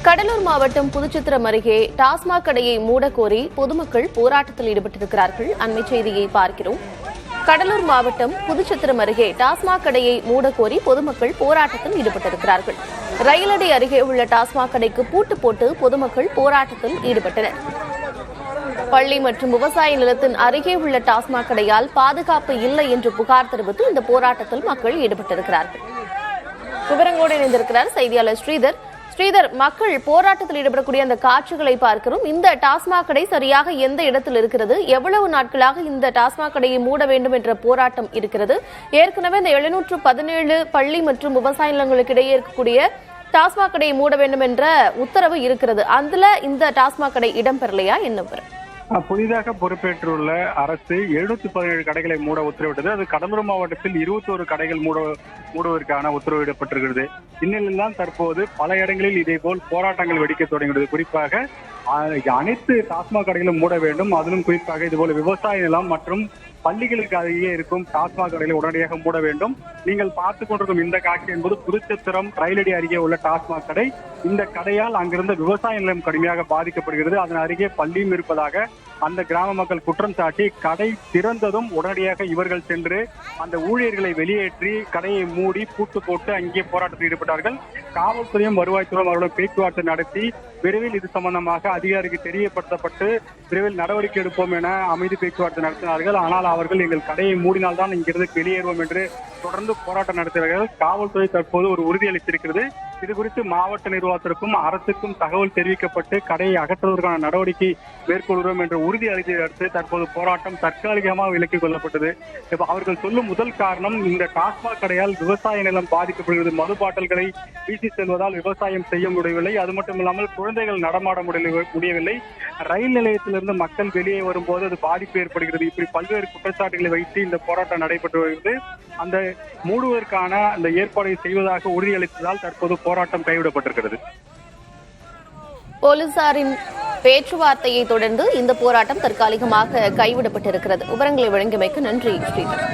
கடலூர் மாவட்டம் புதுச்சித்திரம் அருகே டாஸ்மாக் கடையை மூடக்கோரி பொதுமக்கள் போராட்டத்தில் ஈடுபட்டிருக்கிறார்கள். அண்மை செய்தியை பார்க்கிறோம். கடலூர் மாவட்டம் புதுச்சித்திரம் அருகே டாஸ்மாக் கடையை மூடக்கோரி பொதுமக்கள் போராட்டத்தில் ஈடுபட்டிருக்கிறார்கள். ரயிலடி அருகே உள்ள டாஸ்மாக் கடைக்கு பூட்டு போட்டு பொதுமக்கள் போராட்டத்தில் ஈடுபட்டனர். பள்ளி மற்றும் விவசாய நிலத்தின் அருகே உள்ள டாஸ்மாக் கடையால் பாதுகாப்பு இல்லை என்று புகார் தெரிவித்து இந்த போராட்டத்தில் மக்கள் ஈடுபட்டிருக்கிறார்கள். விவரங்களோடு இணைந்திருக்கிறார் செய்தியாளர் ஸ்ரீதர். மக்கள் போராட்டத்தில் ஈடுபடக்கூடிய அந்த காட்சிகளை பார்க்கிறோம். இந்த டாஸ்மாக் கடை சரியாக எந்த இடத்தில் இருக்கிறது? எவ்வளவு நாட்களாக இந்த டாஸ்மாக் கடையை மூட வேண்டும் என்ற போராட்டம் இருக்கிறது? ஏற்கனவே இந்த 717 பள்ளி மற்றும் விவசாய நிலங்களுக்கு இடையே இருக்கக்கூடிய டாஸ்மாக் கடையை மூட வேண்டும் என்ற உத்தரவு இருக்கிறது. அதுல இந்த டாஸ்மாக் கடை இடம்பெறலையா? என்ன புதிதாக பொறுப்பேற்றுள்ள அரசு 717 கடைகளை மூட உத்தரவிட்டது. அது கடலூர் மாவட்டத்தில் 21 கடைகள் மூடுவதற்கான உத்தரவிடப்பட்டிருக்கிறது. இந்நிலையில் தான் தற்போது பல இடங்களில் இதேபோல் போராட்டங்கள் வெடிக்க தொடங்கியுள்ளது. குறிப்பாக அனைத்து டாஸ்மாக் கடைகளும் மூட வேண்டும். அதிலும் குறிப்பாக இதுபோல விவசாய நிலம் மற்றும் பள்ளிகளுக்கு அருகே இருக்கும் டாஸ்மாக் கடைகளை உடனடியாக மூட வேண்டும். நீங்கள் பார்த்துக் கொண்டிருக்கும் இந்த காட்சி என்பது புதுச்சத்திரம் ரயிலடி அருகே உள்ள டாஸ்மாக் கடை. இந்த கடையால் அங்கிருந்த விவசாய நிலம் கடுமையாக பாதிக்கப்படுகிறது. அதன் அருகே பள்ளியும் இருப்பதாக அந்த கிராம மக்கள் குற்றம் சாட்டி கடை திறந்ததும் உடனடியாக இவர்கள் சென்று அந்த ஊழியர்களை வெளியேற்றி கடையை மூடி பூட்டு போட்டு அங்கே போராட்டத்தில் ஈடுபட்டார்கள். காவல்துறையும் வருவாய்த்துறையும் அவர்களுடன் பேச்சுவார்த்தை நடத்தி விரைவில் இது சம்பந்தமாக அதிகாரிக்கு தெரியப்படுத்தப்பட்டு விரைவில் நடவடிக்கை எடுப்போம் என அமைதி பேச்சுவார்த்தை நடத்தினார்கள். ஆனால் அவர்கள் எங்கள் கடையை மூடினால்தான் இங்கிருந்து வெளியேறுவோம் என்று தொடர்ந்து போராட்டம் நடத்துகிறார்கள். காவல்துறை தற்போது ஒரு உறுதியளித்திருக்கிறது. இது குறித்து மாவட்ட நிர்வாகத்திற்கும் அரசுக்கும் தகவல் தெரிவிக்கப்பட்டு கடையை அகற்றுவதற்கான நடவடிக்கை மேற்கொள்கிறோம் என்ற உறுதி அளித்ததை அடுத்து தற்போது போராட்டம் தற்காலிகமாக விலக்கிக் கொள்ளப்பட்டது. அவர்கள் சொல்லும் முதல் காரணம் இந்த டாஸ்மாக் கடையால் விவசாய நிலம் பாதிக்கப்படுகிறது. மது பாட்டல்களை வீசி செல்வதால் விவசாயம் செய்ய முடியவில்லை. அது மட்டும் இல்லாமல் குழந்தைகள் நடமாட முடியவில்லை. ரயில் நிலையத்திலிருந்து மக்கள் வெளியே வரும்போது அது பாதிப்பு ஏற்படுகிறது. இப்படி பல்வேறு குற்றச்சாட்டுகளை வைத்து இந்த போராட்டம் நடைபெற்று வருகிறது. அந்த மூடுவதற்கான அந்த ஏற்பாடை செய்வதாக உறுதியளித்ததால் தற்போது போராட்டம் கைவிடப்பட்டிருக்கிறது. போலீசாரின் பேச்சுவார்த்தையை தொடர்ந்து இந்த போராட்டம் தற்காலிகமாக கைவிடப்பட்டிருக்கிறது. விவரங்களை வழங்கியமைக்கு நன்றி ஸ்ரீதர்.